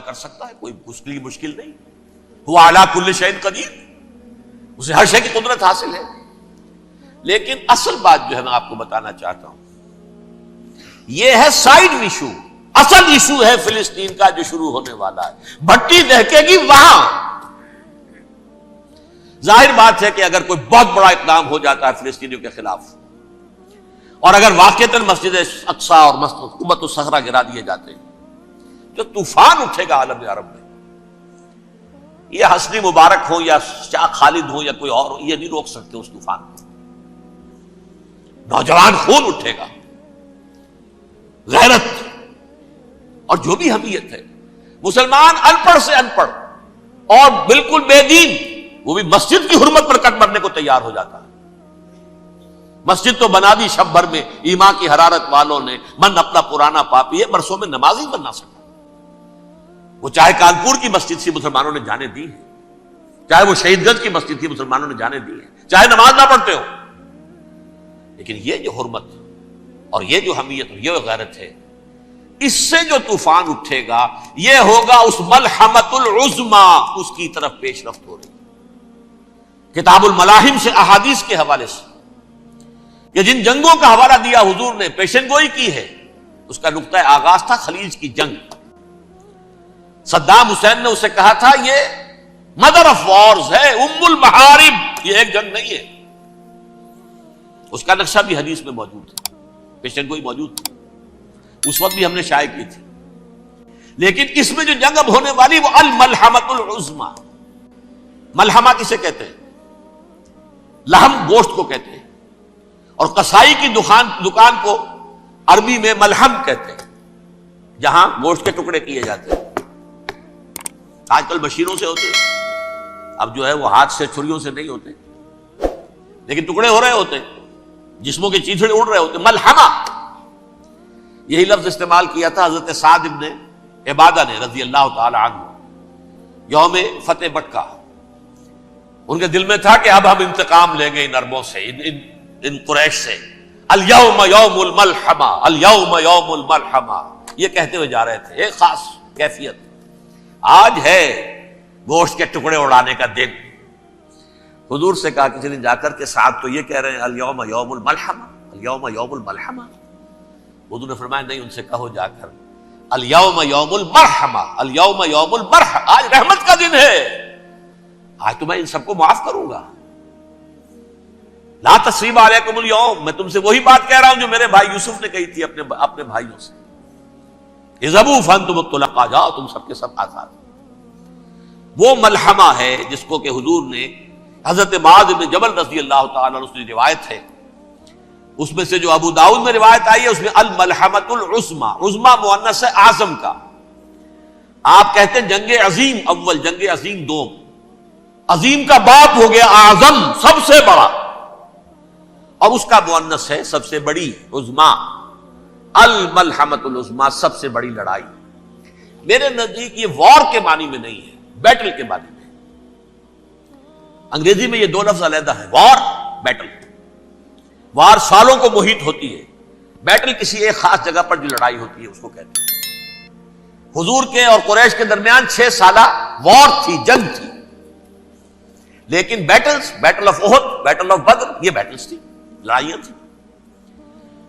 کر سکتا ہے، کوئی اس کے لیے مشکل نہیں. وہ اعلیٰ کل شیء قدیر، اسے ہر شے کی قدرت حاصل ہے. لیکن اصل بات جو ہے میں آپ کو بتانا چاہتا ہوں، یہ ہے سائیڈ ایشو. اصل ایشو ہے فلسطین کا جو شروع ہونے والا ہے. بھٹی دہکے گی وہاں. ظاہر بات ہے کہ اگر کوئی بہت بڑا اقدام ہو جاتا ہے فلسطینیوں کے خلاف، اور اگر واقعتاً مسجد اقصیٰ اور حکومت الصحرا گرا دیے جاتے ہیں، جو طوفان اٹھے گا عالم عرب میں. یہ حسنی مبارک ہو یا شاہ خالد ہو یا کوئی اور ہو، یہ نہیں روک سکتے اس طوفان کو. نوجوان خون اٹھے گا، غیرت اور جو بھی حمیت ہے. مسلمان ان پڑھ سے ان پڑھ اور بالکل بے دین، وہ بھی مسجد کی حرمت پر کٹ مرنے کو تیار ہو جاتا ہے. مسجد تو بنا دی شب بھر میں ایمان کی حرارت والوں نے، من اپنا پرانا پاپی ہے، برسوں میں نماز ہی بننا سکا. وہ چاہے کانپور کی مسجد سے مسلمانوں نے جانے دی ہے، چاہے وہ شہید گنج کی مسجد تھی مسلمانوں نے جانے دی ہے، چاہے نماز نہ پڑھتے ہو. لیکن یہ جو حرمت اور یہ جو حمیت اور یہ غیرت ہے، اس سے جو طوفان اٹھے گا یہ ہوگا اس ملحمۃ العظما، اس کی طرف پیش رفت ہو رہی. کتاب الملاحم سے احادیث کے حوالے سے کہ جن جنگوں کا حوالہ دیا حضور نے، پیشن گوئی کی ہے، اس کا نقطہ آغاز تھا خلیج کی جنگ. صدام حسین نے اسے کہا تھا یہ مدر آف وارز ہے، ام المحارب، یہ ایک جنگ نہیں ہے. اس کا نقشہ بھی حدیث میں موجود ہے، پیشن گوئی موجود تھی، اس وقت بھی ہم نے شائع کی تھی. لیکن اس میں جو جنگ اب ہونے والی وہ الملحمۃ العظما. ملحمہ کسے کہتے ہیں؟ لحم گوشت کو کہتے ہیں، اور قصائی کی دکان کو عربی میں ملحم کہتے ہیں، جہاں گوشت کے ٹکڑے کیے جاتے ہیں. آج کل مشینوں سے ہوتے ہیں، اب جو ہے وہ ہاتھ سے چھریوں سے نہیں ہوتے، لیکن ٹکڑے ہو رہے ہوتے ہیں، جسموں کے چیتھڑے اڑ رہے ہوتے. ملحمہ، یہی لفظ استعمال کیا تھا حضرت سعد ابن عبادہ نے رضی اللہ تعالی عنہ یوم فتح مکہ. ان کے دل میں تھا کہ اب ہم انتقام لیں گے ان عربوں سے، ان قریش سے. الیوم یوم الملحمہ، الیوم یوم الملحمہ، یہ کہتے ہوئے جا رہے تھے. ایک خاص کیفیت، آج ہے گوشت کے ٹکڑے اڑانے کا دن. حضور سے کہا کسی نے جا کر کے ساتھ تو یہ کہہ رہے ہیں الیوم یوم الملحمہ، الیوم یوم الملحمہ. حضور نے فرمایا نہیں، ان سے کہو جا کر الیوم یوم المرحمہ، الیوم یوم المرحمہ، آج رحمت کا دن ہے، آج تو میں ان سب کو معاف کروں گا. لا تثریب علیکم اليوم، میں تم سے وہی بات کہہ رہا ہوں جو میرے بھائی یوسف نے کہی تھی اپنے بھائیوں سے. اذهبوا فانتم الطلقاء، جاؤ تم سب کے سب آزاد. وہ ملحمہ ہے جس کو کہ حضور نے حضرت معاذ بن جبل رضی اللہ تعالیٰ عنہ سے روایت ہے، اس میں سے جو ابو داؤد میں روایت آئی ہے اس میں الملحمۃ العظما، عظما مؤنث ہے اعظم کا. آپ کہتے ہیں جنگ عظیم اول، جنگ عظیم دوم. عظیم کا باپ ہو گیا اعظم، سب سے بڑا، اور اس کا مؤنث ہے سب سے بڑی، عظما. الملحمۃ العظما، سب سے بڑی لڑائی. میرے نزدیک یہ وار کے معنی میں نہیں ہے، بیٹل کے معنی میں. انگریزی میں یہ دو لفظ علیحدہ ہیں، وار، بیٹل. وار سالوں کو محیط ہوتی ہے، بیٹل کسی ایک خاص جگہ پر جو لڑائی ہوتی ہے اس کو کہتے ہیں. حضور کے اور قریش کے درمیان 6 سالہ وار تھی، جنگ تھی. لیکن battles, battle of Uhud, battle of Badr, یہ بیٹلز تھی، لڑائیاں تھیں.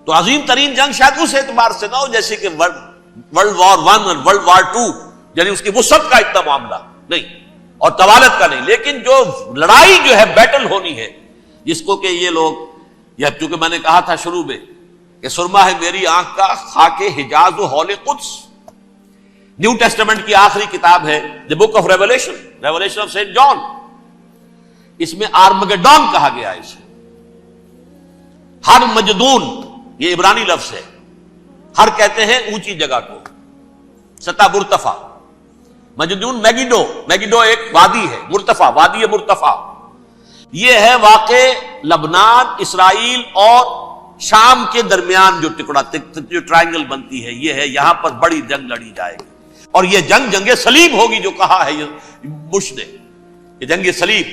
تو عظیم ترین جنگ شاید اس اعتبار سے نہ ہو جیسے کہ ورلڈ وار 1 اور ورلڈ وار 2، یعنی اس کی وسعت کا اتنا معاملہ نہیں اور طوالت کا نہیں. لیکن جو لڑائی جو ہے بیٹل ہونی ہے، جس کو کہ یہ لوگ، یا چونکہ میں نے کہا تھا شروع میں کہ سرما ہے میری آنکھ کا خاک حجاز و حول قدس. نیو ٹیسٹمنٹ کی آخری کتاب ہے the book of Revelation, Revelation of Saint John. اس میں آرمگڈون کہا گیا ہے اسے. ہر مجدون، یہ عبرانی لفظ ہے. ہر کہتے ہیں اونچی جگہ کو، سطح مرتفع. مجدون میگیڈو، میگیڈو ایک وادی ہے، مرتفع، وادی مرتفع. یہ ہے واقع لبنان، اسرائیل اور شام کے درمیان جو ٹکڑا، جو ٹرائنگل بنتی ہے، یہ ہے. یہاں پر بڑی جنگ لڑی جائے گی، اور یہ جنگ صلیب ہوگی جو کہا ہے بش نے. یہ جنگ صلیب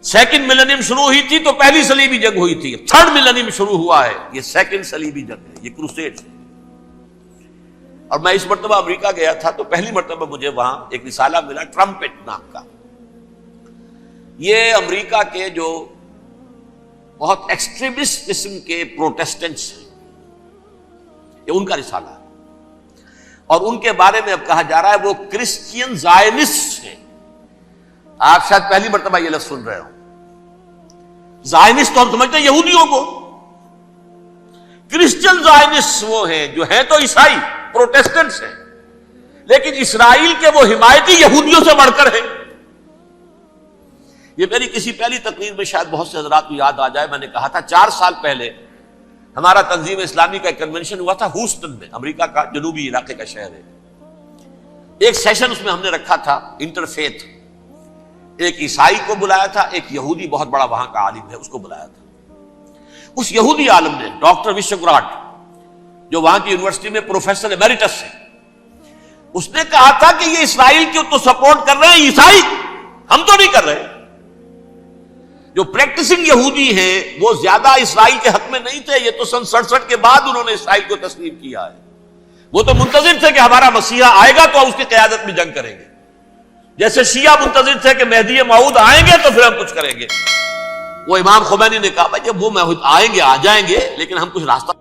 2nd ملینیم شروع ہوئی تھی تو پہلی صلیبی جنگ ہوئی تھی. 3rd ملینیم شروع ہوا ہے، یہ 2nd صلیبی جنگ ہے، یہ کروسیڈ ہے. اور میں اس مرتبہ امریکہ گیا تھا تو پہلی مرتبہ مجھے وہاں ایک رسالہ ملا ٹرمپٹ نام کا. یہ امریکہ کے جو بہت ایکسٹریمسٹ قسم کے پروٹیسٹنٹس ہیں، یہ ان کا رسالہ ہے، اور ان کے بارے میں اب کہا جا رہا ہے وہ کرسچین زائنسٹ ہیں. آپ شاید پہلی مرتبہ یہ لفظ سن رہے ہو. زائنسٹ تو ہم سمجھتے ہیں یہودیوں کو، کرسچین زائنسٹ وہ ہیں جو ہیں تو عیسائی پروٹیسٹنٹس ہیں، لیکن اسرائیل کے وہ حمایتی یہودیوں سے بڑھ کر ہیں. یہ میری کسی پہلی تقریر میں شاید بہت سے حضرات کو یاد آ جائے، میں نے کہا تھا 4 سال پہلے ہمارا تنظیم اسلامی کا ایک کنونشن ہوا تھا ہوسٹن میں، امریکہ کا جنوبی علاقے کا شہر ہے. ایک سیشن اس میں ہم نے رکھا تھا انٹرفیتھ، ایک عیسائی کو بلایا تھا، ایک یہودی بہت بڑا وہاں کا عالم ہے اس کو بلایا تھا. اس یہودی عالم نے ڈاکٹر وشوگراٹ، جو وہاں کی یونیورسٹی میں پروفیسر ایمیریٹس ہے، اس نے کہا تھا کہ یہ اسرائیل کی تو سپورٹ کر رہے ہیں عیسائی، ہم تو نہیں کر رہے. جو پریکٹسنگ یہودی ہیں وہ زیادہ اسرائیل کے حق میں نہیں تھے، یہ تو سن 67 کے بعد انہوں نے اسرائیل کو تسلیم کیا ہے. وہ تو منتظر تھے کہ ہمارا مسیحا آئے گا تو اس کی قیادت میں جنگ کریں گے، جیسے شیعہ منتظر تھے کہ مہدی موعود آئیں گے تو پھر ہم کچھ کریں گے. وہ امام خمینی نے کہا بھائی جب وہ آئیں گے آ جائیں گے، لیکن ہم کچھ راستہ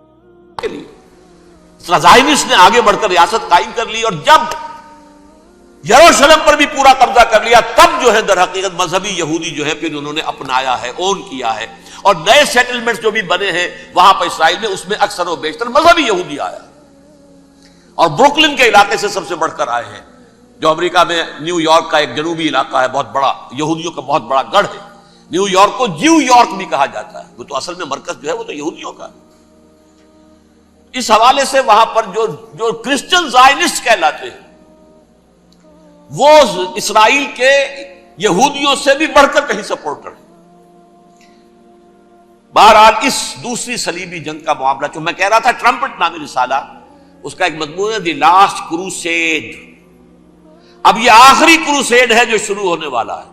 کے لیے. زائنسٹ نے آگے بڑھ کر ریاست قائم کر لی، اور جب یروشلم پر بھی پورا قبضہ کر لیا تب جو ہے در حقیقت مذہبی یہودی جو ہے پھر انہوں نے اپنایا ہے، اون کیا ہے، اور نئے سیٹلمنٹس جو بھی بنے ہیں وہاں پر اسرائیل میں، اس میں اکثر و بیشتر مذہبی یہودی آیا، اور بروکلن کے علاقے سے سب سے بڑھ کر آئے ہیں، جو امریکہ میں نیو یارک کا ایک جنوبی علاقہ ہے، بہت بڑا یہودیوں کا بہت بڑا گڑھ ہے. نیو یارک کو جیو یارک بھی کہا جاتا ہے، وہ تو اصل میں مرکز جو ہے وہ تو یہودیوں کا. اس حوالے سے وہاں پر جو کرسچن زائنسٹ کہلاتے ہیں وہ اسرائیل کے یہودیوں سے بھی بڑھ کر کہیں سپورٹر ہیں. بہرحال اس دوسری صلیبی جنگ کا معاملہ جو میں کہہ رہا تھا، ٹرمپٹ نامی رسالہ، اس کا ایک مضمون ہے دی لاسٹ کروسیڈ. اب یہ آخری کروسیڈ ہے جو شروع ہونے والا ہے.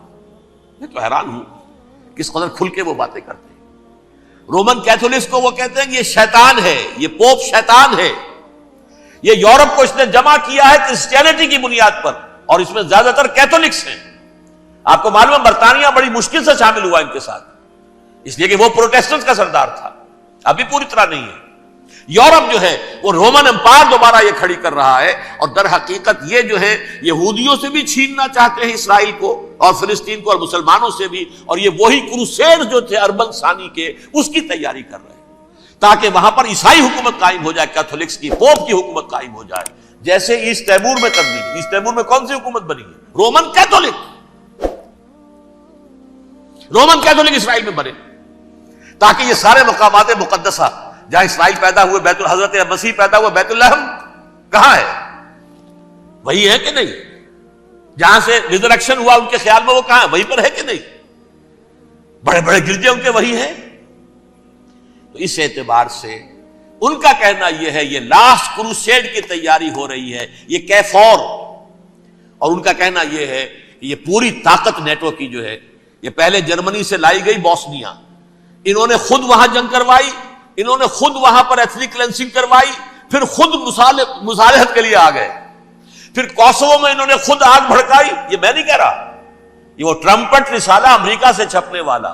میں تو حیران ہوں کس قدر کھل کے وہ باتیں کرتے ہیں. رومن کیتھولکس کو وہ کہتے ہیں کہ یہ شیطان ہے، یہ پوپ شیطان ہے، یہ یورپ کو اس نے جمع کیا ہے کرسچینٹی کی بنیاد پر، اور اس میں زیادہ تر کیتھولکس ہیں. آپ کو معلوم ہے برطانیہ بڑی مشکل سے شامل ہوا ان کے ساتھ، اس لیے کہ وہ پروٹیسٹنٹ کا سردار تھا، ابھی پوری طرح نہیں ہے. یورپ جو ہے وہ رومن امپائر دوبارہ یہ کھڑی کر رہا ہے، اور در حقیقت یہ جو ہے یہودیوں سے بھی چھیننا چاہتے ہیں اسرائیل کو اور فلسطین کو، اور مسلمانوں سے بھی، اور یہ وہی کروسیڈ جو تھے اربن ثانی کے، اس کی تیاری کر رہے ہیں تاکہ وہاں پر عیسائی حکومت قائم ہو جائے، کیتھولکس کی، پوپ کی حکومت قائم ہو جائے. جیسے ایسٹ تیمور میں تبدیلی، ایسٹ تیمور میں کون سی حکومت بنی ہے؟ Roman Catholic. رومن کیتھولک اسرائیل میں بنے تاکہ یہ سارے مقامات مقدسہ جہاں اسرائیل پیدا ہوئے، بیت حضرت مسیح پیدا ہوا، بیت الحم کہاں ہے؟ وہی ہے کہ نہیں؟ جہاں سے ریزریکشن ہوا ان کے خیال میں وہ کہاں ہے؟ وہیں پر ہے کہ نہیں؟ بڑے بڑے گرجے ان کے وہی ہیں. تو اس اعتبار سے ان کا کہنا یہ ہے یہ لاسٹ کروسیڈ کی تیاری ہو رہی ہے، یہ کیفور. اور ان کا کہنا یہ ہے کہ یہ پوری طاقت نیٹو کی جو ہے، یہ پہلے جرمنی سے لائی گئی بوسنیا، انہوں نے خود وہاں جنگ کروائی، انہوں نے خود وہاں پر ایتھنک کلینسنگ کروائی، پھر خود مصالحت کے لیے آ گئے، پھر کوسوو میں انہوں نے خود آگ بھڑکائی. یہ میں نہیں کہہ رہا، یہ وہ ٹرمپٹ رسالہ امریکہ سے چھپنے والا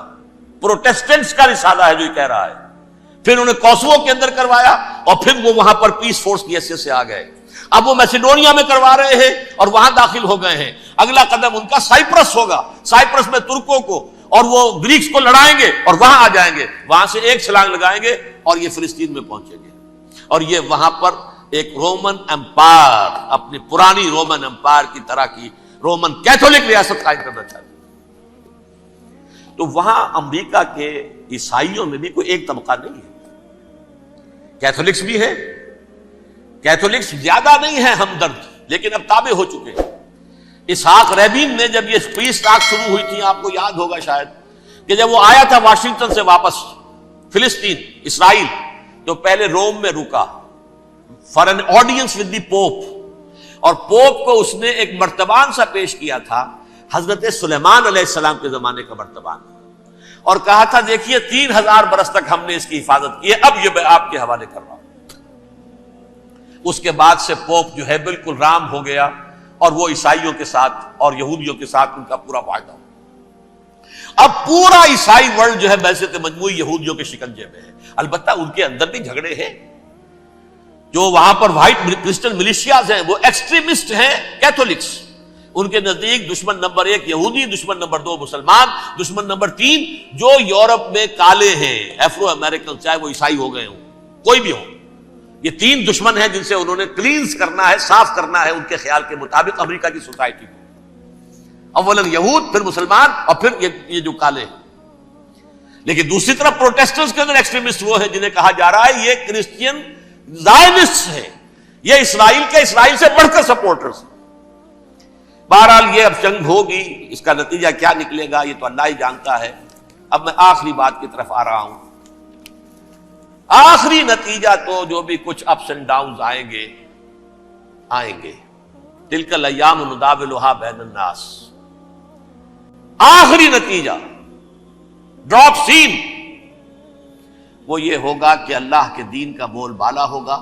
پروٹیسٹنٹس کا رسالہ ہے جو یہ کہہ رہا ہے. پھر انہوں نے کوسوو کے اندر کروایا، اور پھر وہ وہاں پر پیس فورس کی حیثیت سے آ گئے. اب وہ میسیڈونیا میں کروا رہے ہیں اور وہاں داخل ہو گئے ہیں. اگلا قدم ان کا سائپرس ہوگا، سائپرس میں ترکوں کو اور وہ گریکس کو لڑائیں گے اور وہاں آ جائیں گے، وہاں سے ایک چھلانگ لگائیں گے اور یہ فلسطین میں پہنچیں گے، اور یہ وہاں پر ایک رومن امپائر، اپنی پرانی رومن امپائر کی طرح کی رومن کیتھولک ریاست قائم کرنا چاہتے ہیں. تو وہاں امریکہ کے عیسائیوں میں بھی کوئی ایک طبقہ نہیں ہے، کیتھولکس بھی ہے، کیتھولکس زیادہ نہیں ہے ہمدرد، لیکن اب تابع ہو چکے ہیں. اسحاق ریبین نے جب یہ پیس ٹاک شروع ہوئی تھی، آپ کو یاد ہوگا شاید، کہ جب وہ آیا تھا واشنگٹن سے واپس فلسطین اسرائیل، تو پہلے روم میں رکا for an audience with the pope, اور پوپ کو اس نے ایک مرتبان سا پیش کیا تھا، حضرت سلیمان علیہ السلام کے زمانے کا مرتبان، اور کہا تھا دیکھیے 3000 برس تک ہم نے اس کی حفاظت کی ہے، اب یہ میں آپ کے حوالے کر رہا ہوں. اس کے بعد سے پوپ جو ہے بالکل رام ہو گیا اور وہ عیسائیوں کے ساتھ اور یہودیوں کے ساتھ ان کا پورا معاہدہ ہو. اب پورا عیسائی ورلڈ جو ہے بعثت مجموعی یہودیوں کے شکنجے میں ہے. البتہ ان کے اندر بھی جھگڑے ہیں. جو وہاں پر وائٹ کرسچن ملیشیاز ہیں وہ ایکسٹریمسٹ ہیں کیتھولکس. ان کے نزدیک دشمن نمبر 1 یہودی، دشمن نمبر 2 مسلمان، دشمن نمبر 3 جو یورپ میں کالے ہیں، افرو امریکن، چاہے وہ عیسائی ہو گئے ہوں کوئی بھی ہو. یہ 3 دشمن ہیں جن سے انہوں نے کلینز کرنا ہے، صاف کرنا ہے ان کے خیال کے مطابق امریکہ کی سوسائٹی کو. اولاً یہود، پھر مسلمان، اور پھر یہ جو کالے ہیں. لیکن دوسری طرف پروٹیسٹنٹس کے اندر ایکسٹریمسٹ وہ ہیں جنہیں کہا جا رہا ہے یہ کرسچین زائنسٹ ہیں، یہ اسرائیل سے بڑھ کر سپورٹرز ہیں. بہرحال یہ اب جنگ ہوگی، اس کا نتیجہ کیا نکلے گا یہ تو اللہ ہی جانتا ہے. اب میں آخری بات کی طرف آ رہا ہوں. آخری نتیجہ تو جو بھی کچھ اپس اینڈ ڈاؤنز آئیں گے. تلک الایام نداولھا بین الناس. آخری نتیجہ ڈراپ سین وہ یہ ہوگا کہ اللہ کے دین کا بول بالا ہوگا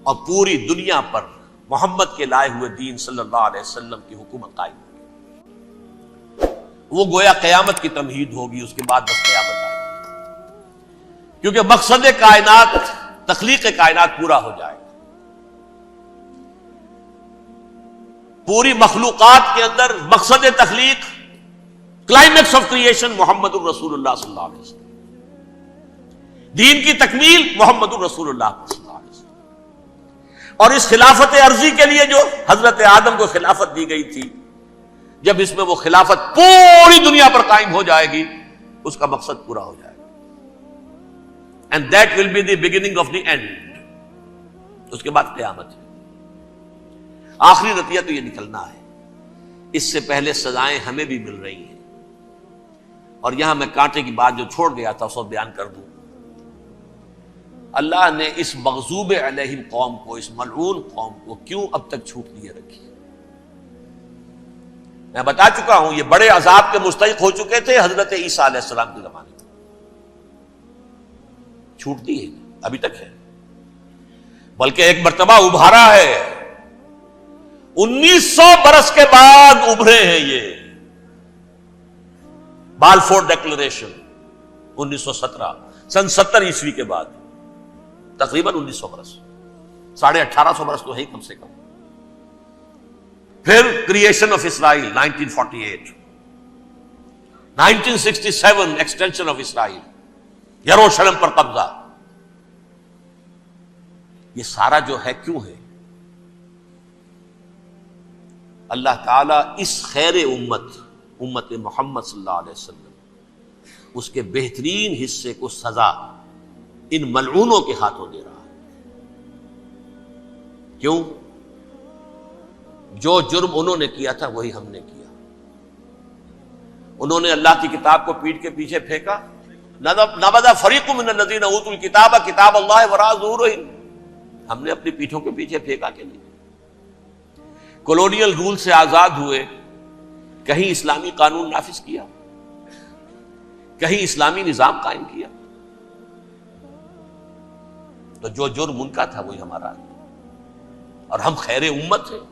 اور پوری دنیا پر محمد کے لائے ہوئے دین صلی اللہ علیہ وسلم کی حکومت قائم ہوگی. وہ گویا قیامت کی تمہید ہوگی، اس کے بعد بس قیامت آئے گی. کیونکہ مقصد کائنات، تخلیق کائنات پورا ہو جائے گا. پوری مخلوقات کے اندر مقصد تخلیق، کلائمیکس آف کریشن محمد الرسول اللہ صلی اللہ علیہ وسلم. دین کی تکمیل محمد الرسول اللہ صلی اللہ علیہ وسلم. اور اس خلافت عرضی کے لیے جو حضرت آدم کو خلافت دی گئی تھی، جب اس میں وہ خلافت پوری دنیا پر قائم ہو جائے گی اس کا مقصد پورا ہو جائے گا. And that will be the beginning of the end. اس کے بعد قیامت ہے. آخری نتیجہ تو یہ نکلنا ہے. اس سے پہلے سزائیں ہمیں بھی مل رہی ہیں. اور یہاں میں کانٹے کی بات جو چھوڑ گیا تھا اس کو بیان کر دوں. اللہ نے اس مغضوب علیہم قوم کو، اس ملعون قوم کو کیوں اب تک چھوٹ دیے رکھی؟ میں بتا چکا ہوں یہ بڑے عذاب کے مستحق ہو چکے تھے حضرت عیسیٰ علیہ السلام کے زمانے میں. چھوٹ دی ہے، ابھی تک ہے. بلکہ ایک مرتبہ ابھارا ہے. 1900 برس کے بعد ابھرے ہیں یہ. بالفور ڈیکلریشن 1917، سن 70 عیسوی کے بعد، تقریباً 1900 برس، 1850 برس تو ہے کم سے کم. پھر creation of Israel 1948، 1967 extension of Israel, یروشلم پر قبضہ. یہ سارا جو ہے کیوں ہے؟ اللہ تعالیٰ اس خیر امت محمد صلی اللہ علیہ وسلم، اس کے بہترین حصے کو سزا ان ملعونوں کے ہاتھوں دے رہا ہے. کیوں؟ جو جرم انہوں نے کیا تھا وہی ہم نے کیا. انہوں نے اللہ کی کتاب کو پیٹھ کے پیچھے پھینکا. نبذ فریق من الذین اوتوا الکتاب کتاب اللہ وراء ظہورہم. ہم نے اپنی پیٹھوں کے پیچھے پھینکا کہ نہیں؟ کولونیل رول سے آزاد ہوئے، کہیں اسلامی قانون نافذ کیا، کہیں اسلامی نظام قائم کیا. تو جو جرم ان کا تھا وہی ہمارا ہے. اور ہم خیر امت ہیں،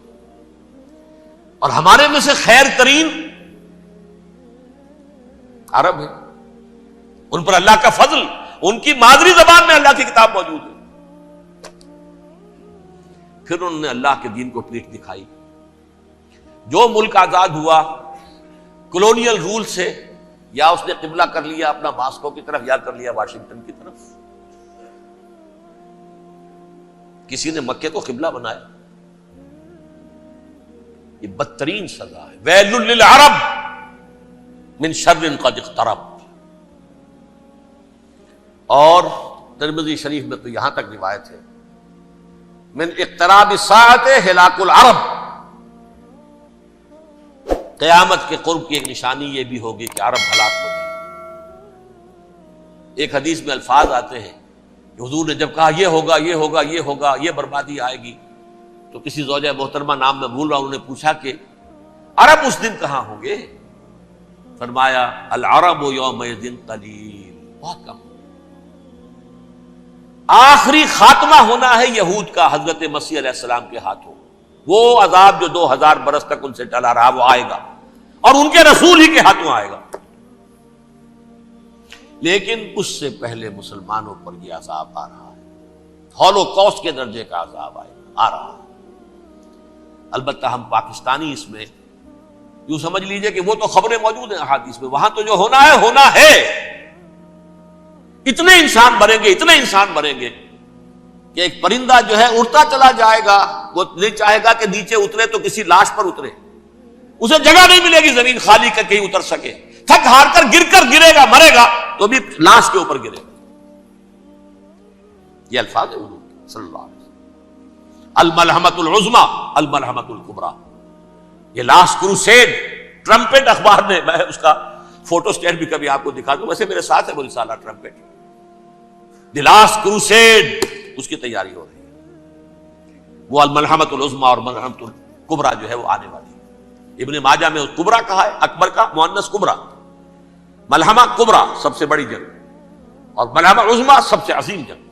اور ہمارے میں سے خیر ترین عرب ہیں. ان پر اللہ کا فضل، ان کی مادری زبان میں اللہ کی کتاب موجود ہے. پھر انہوں نے اللہ کے دین کو پیٹھ دکھائی. جو ملک آزاد ہوا کولونیل رول سے، یا اس نے قبلہ کر لیا اپنا ماسکو کی طرف یا کر لیا واشنگٹن کی طرف. کسی نے مکے کو قبلہ بنایا. یہ بدترین سزا ہے. ویل للعرب من شر قد اقترب. اور ترمذی شریف میں تو یہاں تک روایت ہے، من اقتراب الساعۃ ہلاک العرب. قیامت کے قرب کی ایک نشانی یہ بھی ہوگی کہ عرب ہلاک ہو جائے. ایک حدیث میں الفاظ آتے ہیں کہ حضور نے جب کہا یہ ہوگا یہ ہوگا یہ ہوگا، یہ بربادی آئے گی، تو کسی زوجہ محترمہ نام میں بھول رہا ہوں، انہوں نے پوچھا کہ عرب اس دن کہاں ہوں گے؟ فرمایا العرب یومئذ قلیل، بہت کم. آخری خاتمہ ہونا ہے یہود کا حضرت مسیح علیہ السلام کے ہاتھوں. وہ عذاب جو 2000 برس تک ان سے ٹلا رہا وہ آئے گا اور ان کے رسول ہی کے ہاتھوں آئے گا. لیکن اس سے پہلے مسلمانوں پر یہ عذاب آ رہا ہے، ہولوکاسٹ کے درجے کا عذاب آ رہا ہے. البتہ ہم پاکستانی اس میں یوں سمجھ لیجئے کہ وہ تو خبریں موجود ہیں احادیث میں، وہاں تو جو ہونا ہے. اتنے انسان مریں گے کہ ایک پرندہ جو ہے اڑتا چلا جائے گا، وہ نہیں چاہے گا کہ نیچے اترے تو کسی لاش پر اترے، اسے جگہ نہیں ملے گی زمین خالی کر کہیں اتر سکے، تھک ہار کر گرے گا، مرے گا تو بھی لاش کے اوپر گرے گا. یہ الفاظ ہے حضور صلی اللہ علیہ وسلم. الملحمۃ العظمی الملحمۃ الکبریٰ، یہ لاسٹ کروسیڈ. ٹرمپٹ اخبار نے، میں اس کا فوٹو اسٹیٹ بھی کبھی آپ کو دکھا دوں، ویسے میرے ساتھ ہے وہ رسالہ ٹرمپٹ، دی لاسٹ کروسیڈ، اس کی تیاری ہو رہی ہے. وہ الملحمۃ العظمی اور ملحمۃ الکبریٰ جو ہے وہ آنے والی ہے. ابن ماجہ میں کبریٰ کہا ہے، اکبر کا مؤنث کبریٰ. ملحمہ کبریٰ سب سے بڑی جنگ اور ملحمہ عظمی سب سے عظیم جنگ.